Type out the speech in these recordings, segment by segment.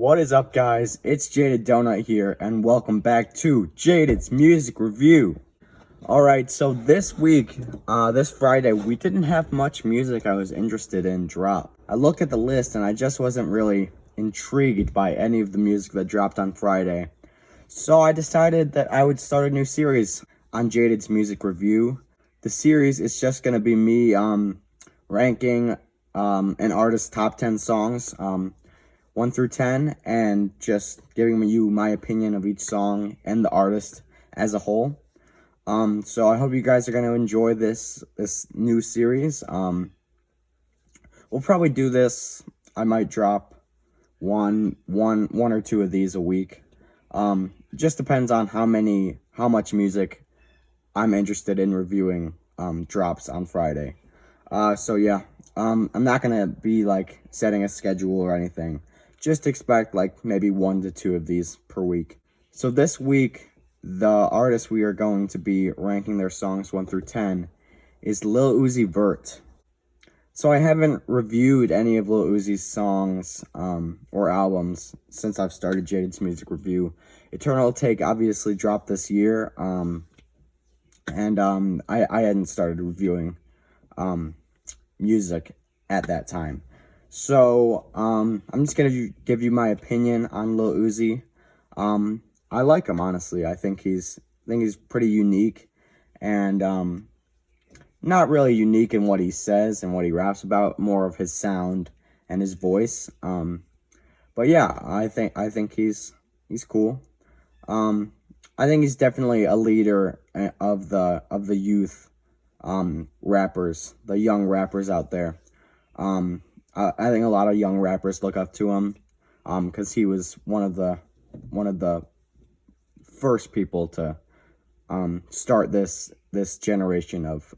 What is up, guys? It's Jaded Donut here, and welcome back to Jaded's Music Review. Alright, so this week, this Friday, we didn't have much music I was interested in drop. I looked at the list and I just wasn't really intrigued by any of the music that dropped on Friday. So I decided that I would start a new series on Jaded's Music Review. The series is just going to be me ranking an artist's top 10 songs, 1 through 10, and just giving you my opinion of each song and the artist as a whole. So I hope you guys are going to enjoy this new series. We'll probably do this. I might drop one or two of these a week. Just depends on how much music I'm interested in reviewing drops on Friday. So yeah, I'm not gonna be like setting a schedule or anything. Just expect like maybe 1 to 2 of these per week. So this week, the artist we are going to be ranking their songs 1 through 10 is Lil Uzi Vert. So I haven't reviewed any of Lil Uzi's songs or albums since I've started Jaded's Music Review. Eternal Take obviously dropped this year, and I hadn't started reviewing music at that time. So I'm just gonna give you my opinion on Lil Uzi. I like him, honestly. I think he's pretty unique, and not really unique in what he says and what he raps about, more of his sound and his voice. But yeah, I think he's cool. I think he's definitely a leader of the youth rappers, the young rappers out there. I think a lot of young rappers look up to him because he was one of the first people to start this generation of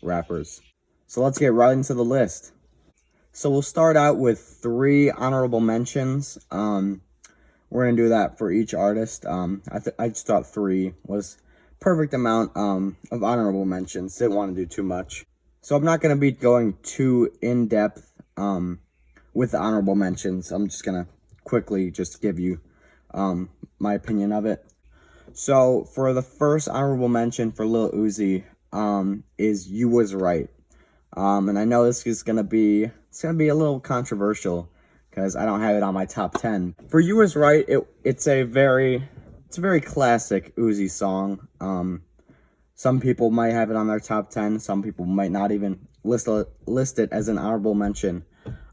rappers. So let's get right into the list. So we'll start out with 3 honorable mentions. We're gonna do that for each artist. I just thought 3 was perfect amount of honorable mentions. Didn't want to do too much, so I'm not gonna be going too in depth with the honorable mentions. I'm just gonna quickly just give you my opinion of it. So for the first honorable mention for Lil Uzi is "You Was Right," and I know this is gonna be a little controversial because I don't have it on my top 10. For "You Was Right," it's a very classic Uzi song. Some people might have it on their top 10. Some people might not even list it as an honorable mention.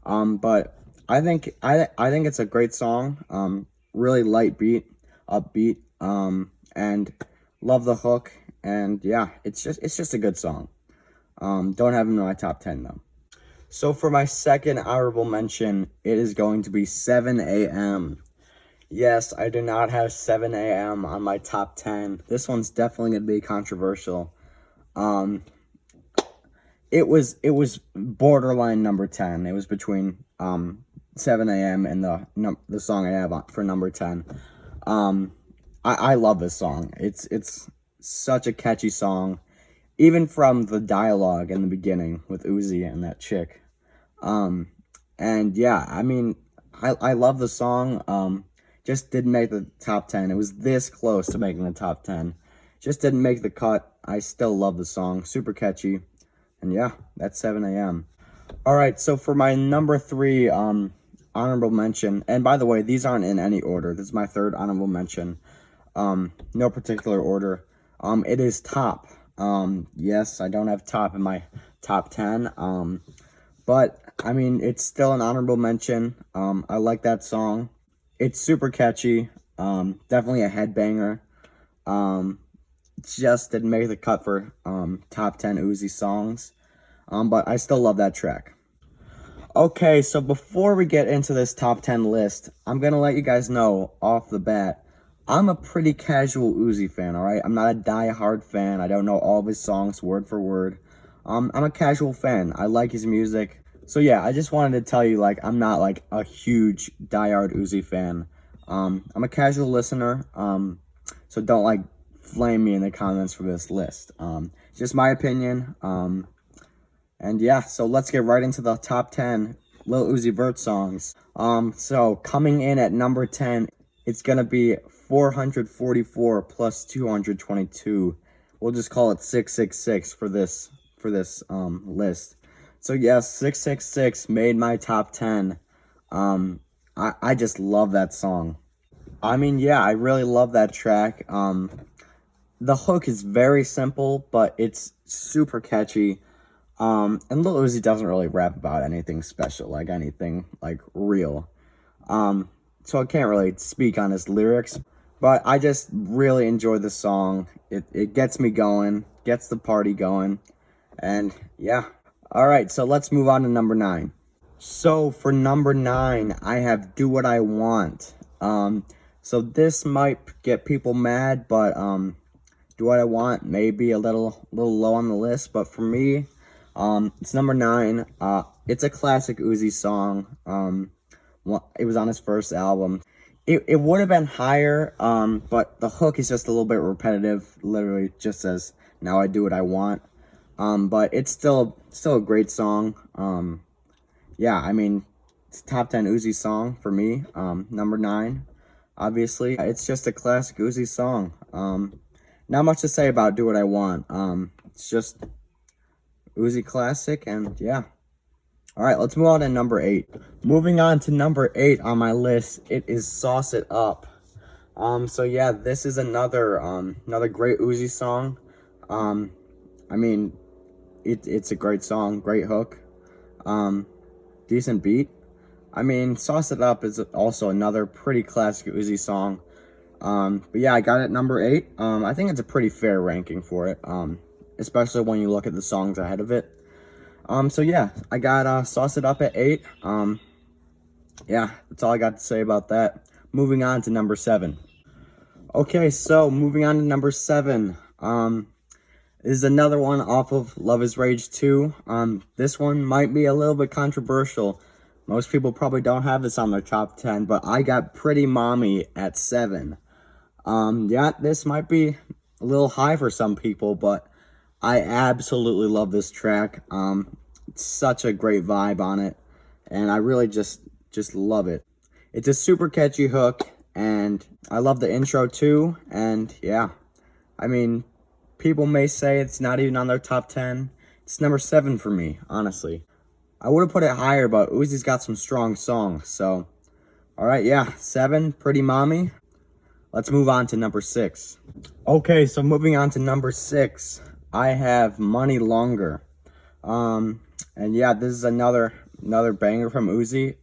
But I think it's a great song. Really light beat, upbeat, and love the hook. And yeah, it's just a good song. Don't have him in my top 10 though. So for my second honorable mention, it is going to be 7 a.m. Yes, I do not have 7 a.m. on my top 10. This one's definitely going to be controversial. It was borderline number 10. It was between 7 a.m. and the song I have for number 10. I love this song. It's such a catchy song, even from the dialogue in the beginning with Uzi and that chick. And yeah, I mean, I love the song. Just didn't make the top 10. It was this close to making the top 10. Just didn't make the cut. I still love the song. Super catchy. And yeah, that's 7 a.m. Alright, so for my number 3 honorable mention, and by the way, these aren't in any order. This is my 3rd honorable mention. No particular order. It is Top. Yes, I don't have Top in my top 10. But, I mean, it's still an honorable mention. I like that song. It's super catchy. Definitely a headbanger. Just didn't make the cut for top 10 Uzi songs. But I still love that track. Okay, so before we get into this top 10 list, I'm going to let you guys know off the bat, I'm a pretty casual Uzi fan, alright? I'm not a die-hard fan. I don't know all of his songs word for word. I'm a casual fan. I like his music. So yeah, I just wanted to tell you, like, I'm not like a huge die-hard Uzi fan. I'm a casual listener, so don't like flame me in the comments for this list. Just my opinion. And yeah, so let's get right into the top 10 Lil Uzi Vert songs. So coming in at number 10, it's gonna be 444 plus 222. We'll just call it 666 for this list. So yes, 666 made my top 10. I just love that song. I mean, yeah, I really love that track. The hook is very simple, but it's super catchy. And Lil Uzi doesn't really rap about anything special, like anything like real. So I can't really speak on his lyrics, but I just really enjoy the song. It gets me going, gets the party going, and yeah. All right, so let's move on to number 9. So for number 9, I have Do What I Want. So this might get people mad, but Do What I Want may be a little low on the list, but for me, it's number 9. It's a classic Uzi song. It was on his first album. It would have been higher, but the hook is just a little bit repetitive. Literally just says, "Now I do what I want." But it's still a great song. Yeah, I mean, it's a top 10 Uzi song for me. Number 9, obviously. It's just a classic Uzi song. Not much to say about Do What I Want. It's just Uzi classic, and yeah. All right, let's move on to number 8. Moving on to number 8 on my list, it is Sauce It Up. So yeah, this is another great Uzi song. I mean, it's a great song, great hook, decent beat. I mean, Sauce It Up is also another pretty classic Uzi song. But yeah, I got it number 8. I think it's a pretty fair ranking for it, especially when you look at the songs ahead of it. So yeah, I got Sauce It Up at 8. Yeah, that's all I got to say about that. Moving on to number 7. Okay, so moving on to number 7. Is another one off of Love Is Rage 2. This one might be a little bit controversial. Most people probably don't have this on their top 10, but I got Pretty Mommy at 7. Yeah, this might be a little high for some people, but I absolutely love this track. It's such a great vibe on it, and I really just love it. It's a super catchy hook, and I love the intro too, and yeah. I mean, people may say it's not even on their top 10. It's number 7 for me, honestly. I would have put it higher, but Uzi's got some strong songs, so. Alright, yeah, 7, Pretty Mommy. Let's move on to number 6. Okay, so moving on to number 6, I have Money Longer. And yeah, this is another banger from Uzi.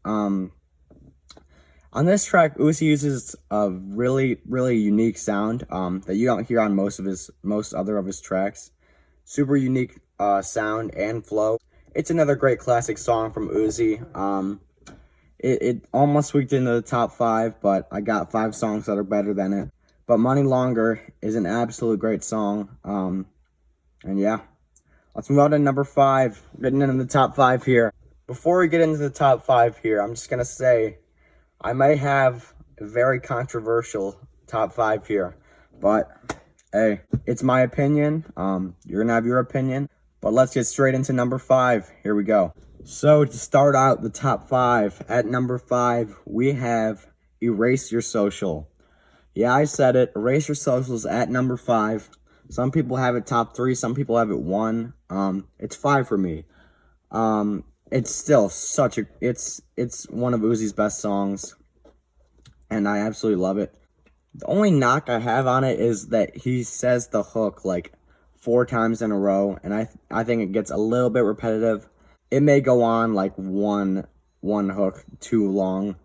On this track, Uzi uses a really unique sound that you don't hear on most other of his tracks. Super unique sound and flow. It's another great classic song from Uzi. It almost squeaked into the top 5, but I got 5 songs that are better than it. But Money Longer is an absolute great song. And yeah, let's move on to number 5. Getting into the top 5 here. Before we get into the top 5 here, I'm just gonna say I might have a very controversial top 5 here, but hey, it's my opinion. You're gonna have your opinion, but let's get straight into number 5. Here we go. So to start out the top 5, at number 5, we have Erase Your Social. Yeah, I said it. Erase Your Social's at number 5. Some people have it top 3. Some people have it 1. It's 5 for me. It's still it's one of Uzi's best songs, and I absolutely love it. The only knock I have on it is that he says the hook like 4 times in a row, and I think it gets a little bit repetitive. It may go on like one hook too long,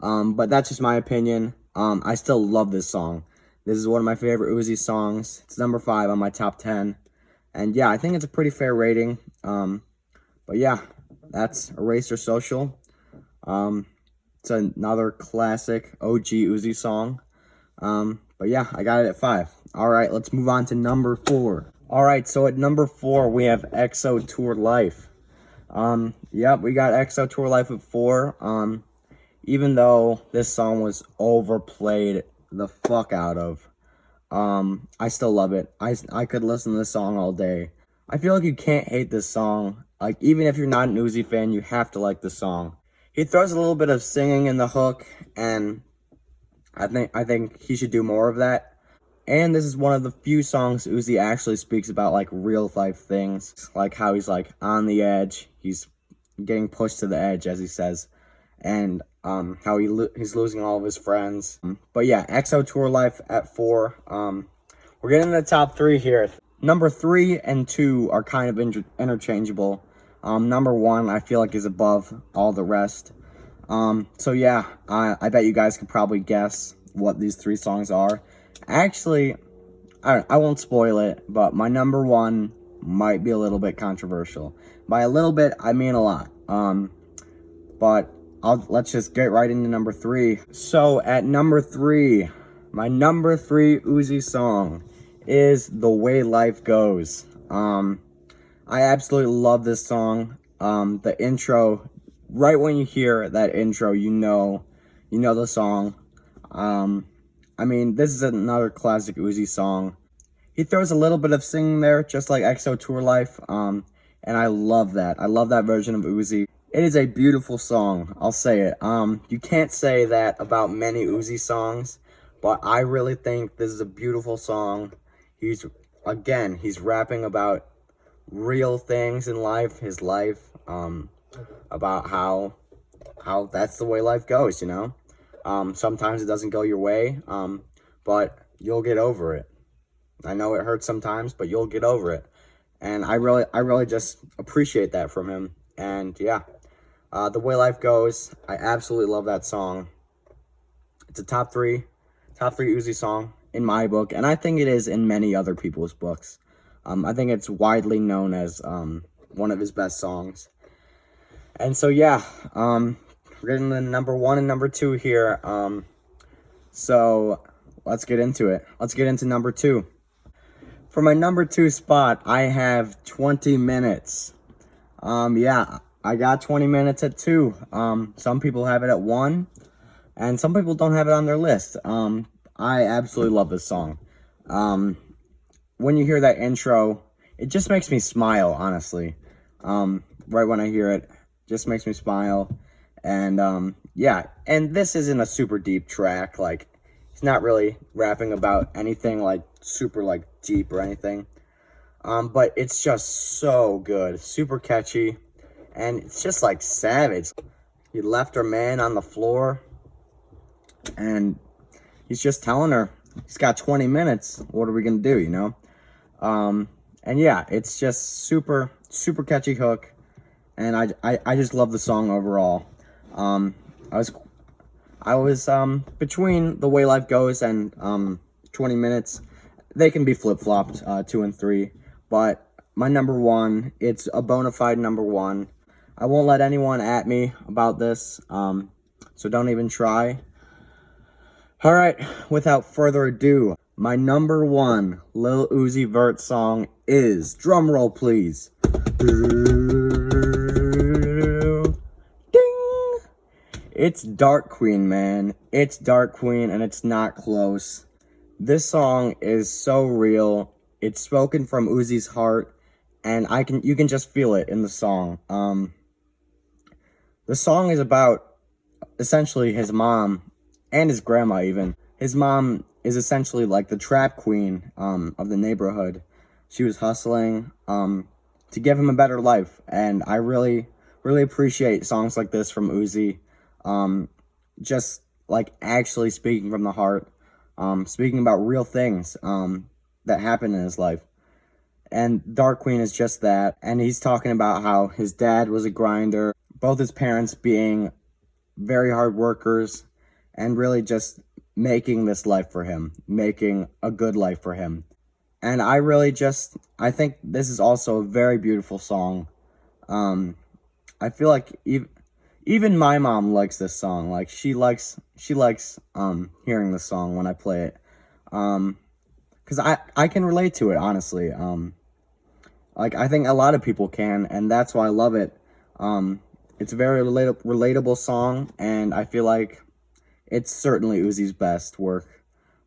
but that's just my opinion. I still love this song. This is one of my favorite Uzi songs. It's number 5 on my top 10, and yeah, I think it's a pretty fair rating. But yeah, that's Erase Your Social. It's another classic OG Uzi song. But yeah, I got it at 5. All right, let's move on to number 4. All right, so at number 4, we have EXO Tour Life. Yep, we got EXO Tour Life at 4. Even though this song was overplayed the fuck out of, I still love it. I could listen to this song all day. I feel like you can't hate this song. Like, even if you're not an Uzi fan, you have to like this song. He throws a little bit of singing in the hook, and I think he should do more of that. And this is one of the few songs Uzi actually speaks about like real life things, like how he's like on the edge, he's getting pushed to the edge, as he says, and how he's losing all of his friends. But yeah, XO Tour Life at 4. We're getting to the top 3 here. Number 3 and 2 are kind of interchangeable. Number 1 I feel like is above all the rest. So yeah, I bet you guys can probably guess what these 3 songs are. Actually, I won't spoil it, but my number 1 might be a little bit controversial. By a little bit, I mean a lot. But let's just get right into number 3. So at number 3, my number 3 Uzi song is The Way Life Goes. I absolutely love this song. The intro, right when you hear that intro, you know the song. I mean, this is another classic Uzi song. He throws a little bit of singing there, just like XO Tour Life, and I love that. I love that version of Uzi. It is a beautiful song, I'll say it. You can't say that about many Uzi songs, but I really think this is a beautiful song. He's rapping about real things in life, his life, about how that's the way life goes, you know? Sometimes it doesn't go your way, but you'll get over it. I know it hurts sometimes, but you'll get over it. And I really just appreciate that from him. And yeah, The Way Life Goes, I absolutely love that song. It's a top three Uzi song in my book, and I think it is in many other people's books. I think it's widely known as one of his best songs. And so yeah, we're getting the number 1 and number 2 here. So let's get into it. Let's get into number 2. For my number 2 spot, I have 20 minutes. Yeah, I got 20 minutes at 2. Some people have it at 1, and some people don't have it on their list. I absolutely love this song. When you hear that intro, it just makes me smile, honestly. Right when I hear it, just makes me smile. And yeah, and this isn't a super deep track. Like, he's not really rapping about anything like super like deep or anything. But it's just so good, super catchy, and it's just like savage. He left her man on the floor, and he's just telling her he's got 20 minutes. What are we gonna do, you know? And yeah, it's just super catchy hook, and I just love the song overall. I was between The Way Life Goes and 20 minutes. They can be flip-flopped, 2 and 3, but my number 1, it's a bona fide number 1. I won't let anyone at me about this, so don't even try. All right, without further ado, my number 1 Lil Uzi Vert song is, drum roll please, ding! It's Dark Queen, man. It's Dark Queen, and it's not close. This song is so real. It's spoken from Uzi's heart, and you can just feel it in the song. The song is about essentially his mom and his grandma even. His mom is essentially like the trap queen of the neighborhood. She was hustling to give him a better life, and I really appreciate songs like this from Uzi. Just like actually speaking from the heart, speaking about real things that happened in his life. And Dark Queen is just that. And he's talking about how his dad was a grinder, both his parents being very hard workers, and really just making this life for him, making a good life for him. And I think this is also a very beautiful song. I feel like even my mom likes this song. Like, she likes hearing the song when I play it. Because I can relate to it, honestly. Like, I think a lot of people can, and that's why I love it. It's a very relatable song, and I feel like it's certainly Uzi's best work.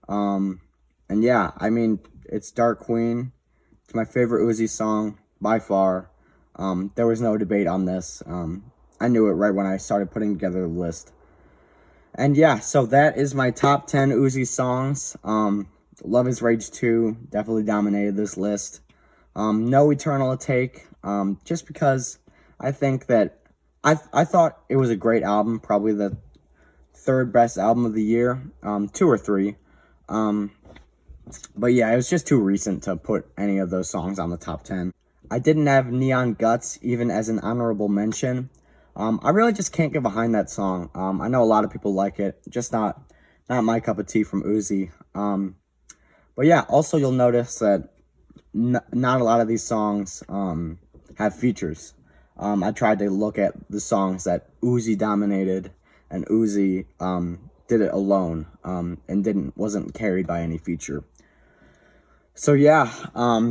And yeah, I mean, it's Dark Queen. It's my favorite Uzi song by far. There was no debate on this. I knew it right when I started putting together the list. And yeah, so that is my top 10 Uzi songs. Love is Rage 2 definitely dominated this list. No Eternal Take, just because I think that I thought it was a great album, probably the third best album of the year, 2 or 3. But yeah, it was just too recent to put any of those songs on the top 10. I didn't have Neon Guts even as an honorable mention. I really just can't get behind that song. I know a lot of people like it, just not my cup of tea from Uzi. But yeah, also you'll notice that not a lot of these songs have features. I tried to look at the songs that Uzi dominated, and Uzi did it alone, and wasn't carried by any feature. So yeah,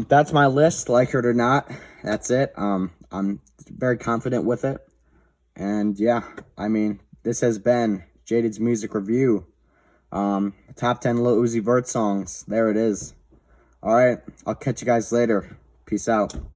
that's my list, like it or not. That's it. I'm very confident with it. And yeah, I mean, this has been Jaded's Music Review. Top 10 Lil Uzi Vert songs. There it is. Alright, I'll catch you guys later. Peace out.